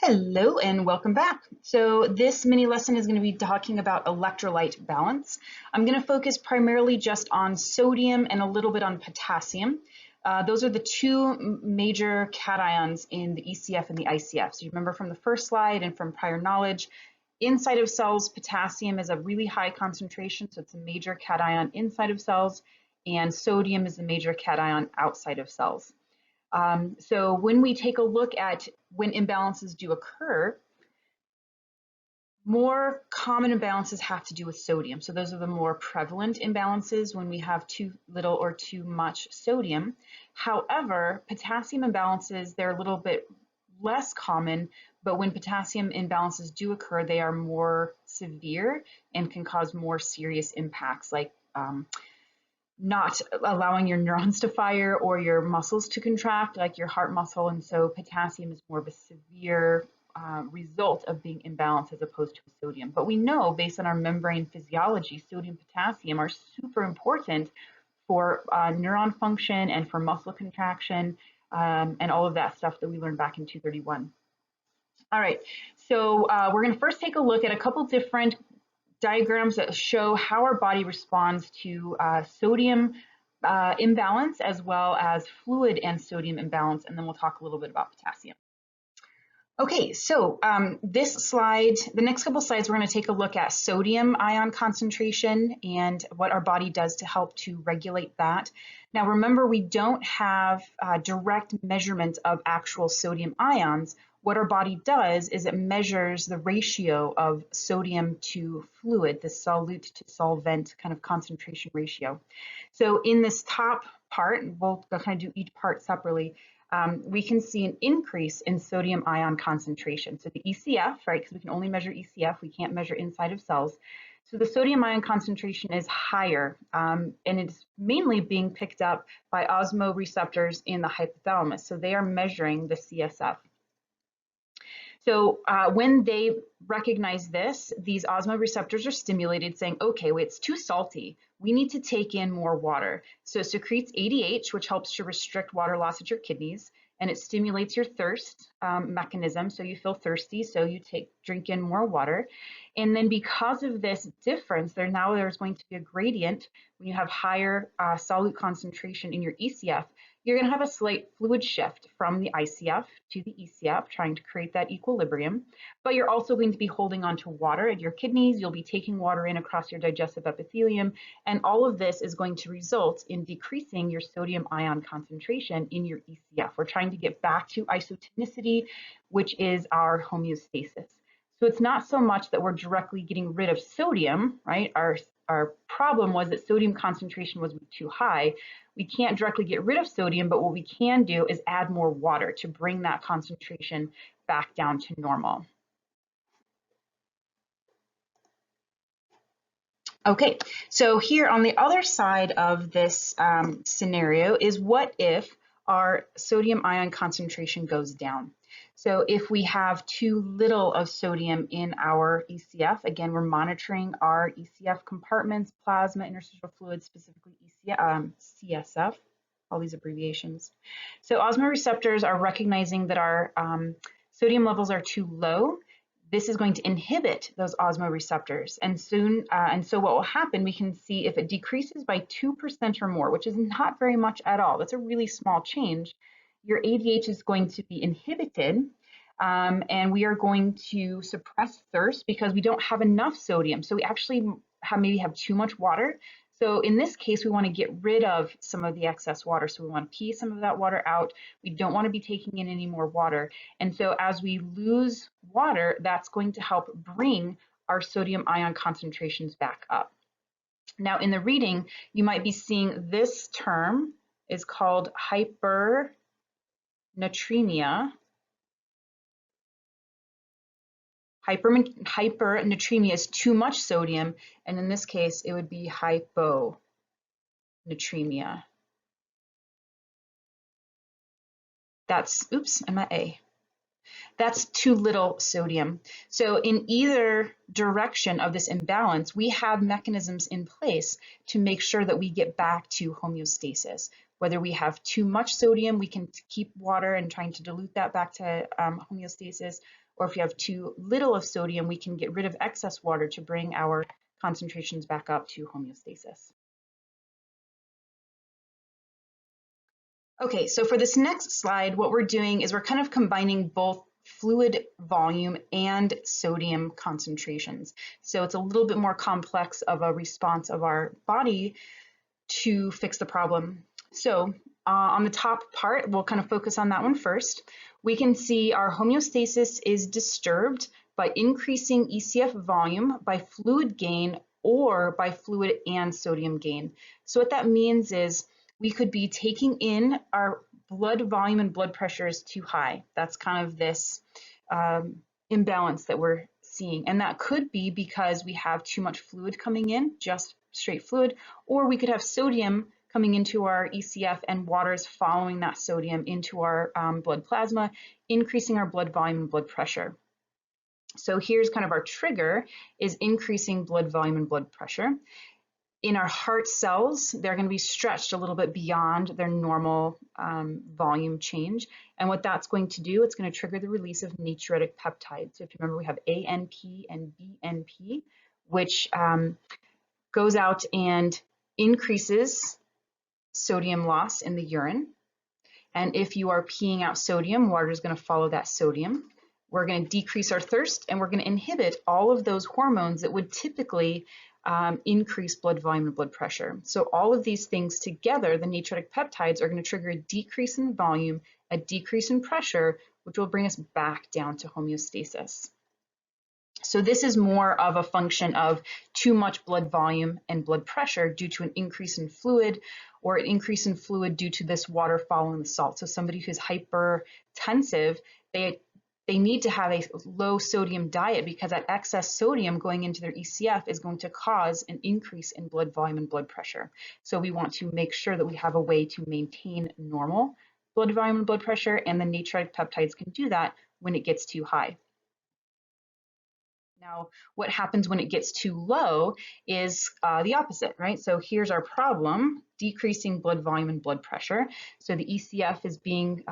Hello and welcome back. So this mini lesson is going to be talking about electrolyte balance. I'm going to focus primarily just on sodium and a little bit on potassium. Those are the two major cations in the ECF and the ICF. So you remember from the first slide and from prior knowledge, inside of cells, potassium is a really high concentration, so it's a major cation inside of cells, and sodium is a major cation outside of cells. So when we take a look at when imbalances do occur, more common imbalances have to do with sodium. So those are the more prevalent imbalances when we have too little or too much sodium. However, potassium imbalances, they're a little bit less common, but when potassium imbalances do occur, they are more severe and can cause more serious impacts like not allowing your neurons to fire or your muscles to contract, like your heart muscle. And so potassium is more of a severe result of being imbalanced as opposed to sodium. But we know based on our membrane physiology, sodium and potassium are super important for neuron function and for muscle contraction and all of that stuff that we learned back in 231. All right, so we're going to first take a look at a couple different diagrams that show how our body responds to sodium imbalance as well as fluid and sodium imbalance, and then we'll talk a little bit about potassium. Okay, so this slide, the next couple slides, we're going to take a look at sodium ion concentration and what our body does to help to regulate that. Now remember, we don't have direct measurement of actual sodium ions. What our body does is it measures the ratio of sodium to fluid, the solute to solvent kind of concentration ratio. So in this top part, we'll kind of do each part separately, we can see an increase in sodium ion concentration. So the ECF, right, because we can only measure ECF, we can't measure inside of cells. So the sodium ion concentration is higher, and it's mainly being picked up by osmoreceptors in the hypothalamus. So they are measuring the CSF. So when they recognize this, these osmoreceptors are stimulated saying, okay, wait, it's too salty. We need to take in more water. So it secretes ADH, which helps to restrict water loss at your kidneys, and it stimulates your thirst mechanism. So you feel thirsty, so you drink in more water. And then because of this difference, there's going to be a gradient. When you have higher solute concentration in your ECF, you're going to have a slight fluid shift from the ICF to the ECF, trying to create that equilibrium. But you're also going to be holding on to water at your kidneys. You'll be taking water in across your digestive epithelium. And all of this is going to result in decreasing your sodium ion concentration in your ECF. We're trying to get back to isotonicity, which is our homeostasis. So it's not so much that we're directly getting rid of sodium, right? Our problem was that sodium concentration was too high. We can't directly get rid of sodium, but what we can do is add more water to bring that concentration back down to normal. Okay, so here on the other side of this scenario is what if our sodium ion concentration goes down? So if we have too little of sodium in our ECF, again, we're monitoring our ECF compartments, plasma, interstitial fluid, specifically CSF, all these abbreviations. So osmoreceptors are recognizing that our sodium levels are too low. This is going to inhibit those osmoreceptors. And so what will happen, we can see if it decreases by 2% or more, which is not very much at all. That's a really small change. Your ADH is going to be inhibited, and we are going to suppress thirst because we don't have enough sodium. So we actually maybe have too much water. So in this case, we want to get rid of some of the excess water. So we want to pee some of that water out. We don't want to be taking in any more water. And so as we lose water, that's going to help bring our sodium ion concentrations back up. Now in the reading, you might be seeing this term is called hypernatremia. Hypernatremia is too much sodium, and in this case, it would be hyponatremia. That's, oops, I'm at A. That's too little sodium. So in either direction of this imbalance, we have mechanisms in place to make sure that we get back to homeostasis. Whether we have too much sodium, we can keep water and trying to dilute that back to homeostasis, or if you have too little of sodium, we can get rid of excess water to bring our concentrations back up to homeostasis. Okay, so for this next slide, what we're doing is we're kind of combining both fluid volume and sodium concentrations. So it's a little bit more complex of a response of our body to fix the problem. So on the top part, we'll kind of focus on that one first. We can see our homeostasis is disturbed by increasing ECF volume by fluid gain or by fluid and sodium gain. So what that means is we could be taking in our blood volume and blood pressure is too high. That's kind of this imbalance that we're seeing. And that could be because we have too much fluid coming in, just straight fluid, or we could have sodium coming into our ECF and water's following that sodium into our blood plasma, increasing our blood volume and blood pressure. So here's kind of our trigger is increasing blood volume and blood pressure. In our heart cells, they're going to be stretched a little bit beyond their normal volume change. And what that's going to do, it's going to trigger the release of natriuretic peptides. So if you remember, we have ANP and BNP, which goes out and increases sodium loss in the urine. And if you are peeing out sodium, water is going to follow that sodium. We're going to decrease our thirst, and we're going to inhibit all of those hormones that would typically increase blood volume and blood pressure. So all of these things together, the natriuretic peptides, are going to trigger a decrease in volume, a decrease in pressure, which will bring us back down to homeostasis. So this is more of a function of too much blood volume and blood pressure due to an increase in fluid, or an increase in fluid due to this water following the salt. So somebody who's hypertensive, they need to have a low sodium diet because that excess sodium going into their ECF is going to cause an increase in blood volume and blood pressure. So we want to make sure that we have a way to maintain normal blood volume and blood pressure, and the natriuretic peptides can do that when it gets too high. Now, what happens when it gets too low is the opposite, right? So here's our problem, decreasing blood volume and blood pressure. So the ECF is being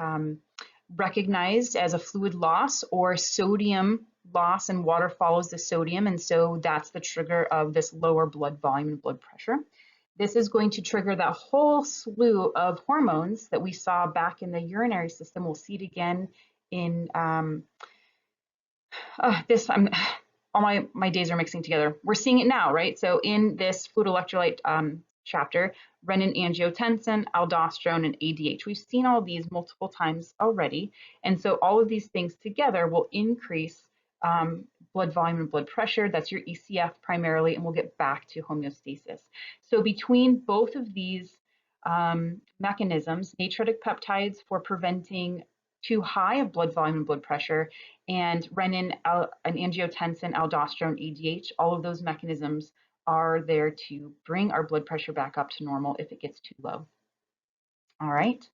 recognized as a fluid loss or sodium loss, and water follows the sodium. And so that's the trigger of this lower blood volume and blood pressure. This is going to trigger that whole slew of hormones that we saw back in the urinary system. We'll see it again in all my days are mixing together. We're seeing it now, right? So in this fluid electrolyte chapter, renin-angiotensin, aldosterone, and ADH. We've seen all these multiple times already. And so all of these things together will increase blood volume and blood pressure. That's your ECF primarily, and we'll get back to homeostasis. So between both of these mechanisms, natriuretic peptides for preventing too high of blood volume and blood pressure, and renin, and angiotensin, aldosterone, ADH, all of those mechanisms are there to bring our blood pressure back up to normal if it gets too low. All right.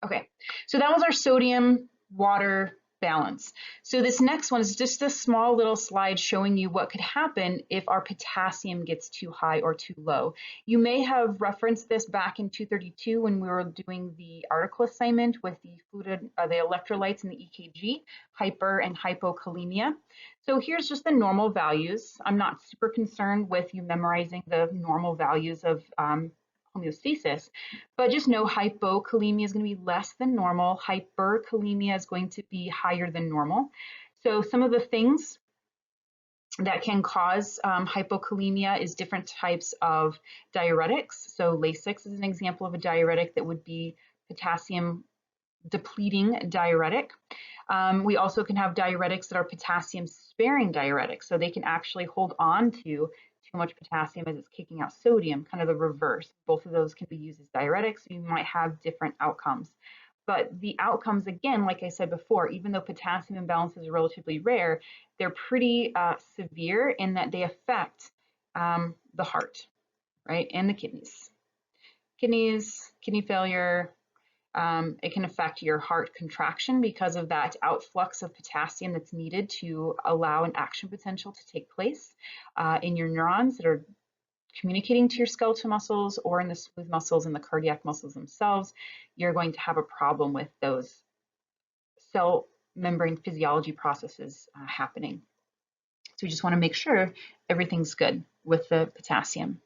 Okay, so that was our sodium water balance. So this next one is just a small little slide showing you what could happen if our potassium gets too high or too low. You may have referenced this back in 232 when we were doing the article assignment with the fluid, the electrolytes and the EKG, hyper and hypokalemia. So here's just the normal values. I'm not super concerned with you memorizing the normal values of homeostasis, but just know hypokalemia is going to be less than normal. Hyperkalemia is going to be higher than normal. So some of the things that can cause hypokalemia is different types of diuretics. So Lasix is an example of a diuretic that would be potassium depleting diuretic. We also can have diuretics that are potassium sparing diuretics. So they can actually hold on to too much potassium as it's kicking out sodium, kind of the reverse. Both of those can be used as diuretics. You might have different outcomes. But the outcomes, again, like I said before, even though potassium imbalances are relatively rare, they're pretty severe in that they affect the heart, right, and the kidneys. Kidney failure. It can affect your heart contraction because of that outflux of potassium that's needed to allow an action potential to take place in your neurons that are communicating to your skeletal muscles or in the smooth muscles and the cardiac muscles themselves. You're going to have a problem with those cell membrane physiology processes happening. So we just want to make sure everything's good with the potassium.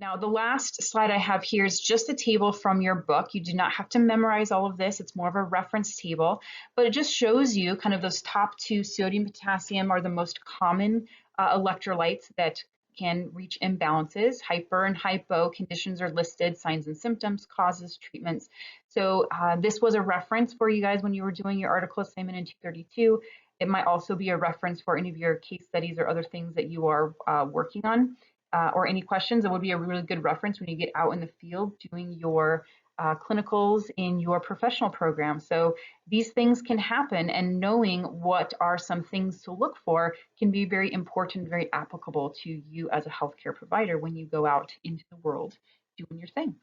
Now, the last slide I have here is just a table from your book. You do not have to memorize all of this. It's more of a reference table, but it just shows you kind of those top two. Sodium, potassium are the most common electrolytes that can reach imbalances. Hyper and hypo conditions are listed, signs and symptoms, causes, treatments. So this was a reference for you guys when you were doing your article assignment in 232. It might also be a reference for any of your case studies or other things that you are working on. Or any questions, it would be a really good reference when you get out in the field doing your clinicals in your professional program. So these things can happen, and knowing what are some things to look for can be very important, very applicable to you as a healthcare provider when you go out into the world doing your thing.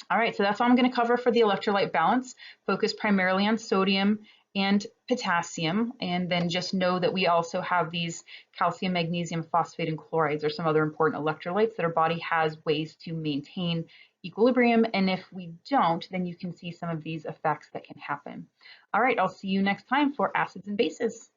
All right, so that's all I'm going to cover for the electrolyte balance. Focus primarily on sodium and potassium, and then just know that we also have these calcium, magnesium, phosphate, and chlorides are some other important electrolytes that our body has ways to maintain equilibrium, and if we don't, then you can see some of these effects that can happen. All right, I'll see you next time for acids and bases.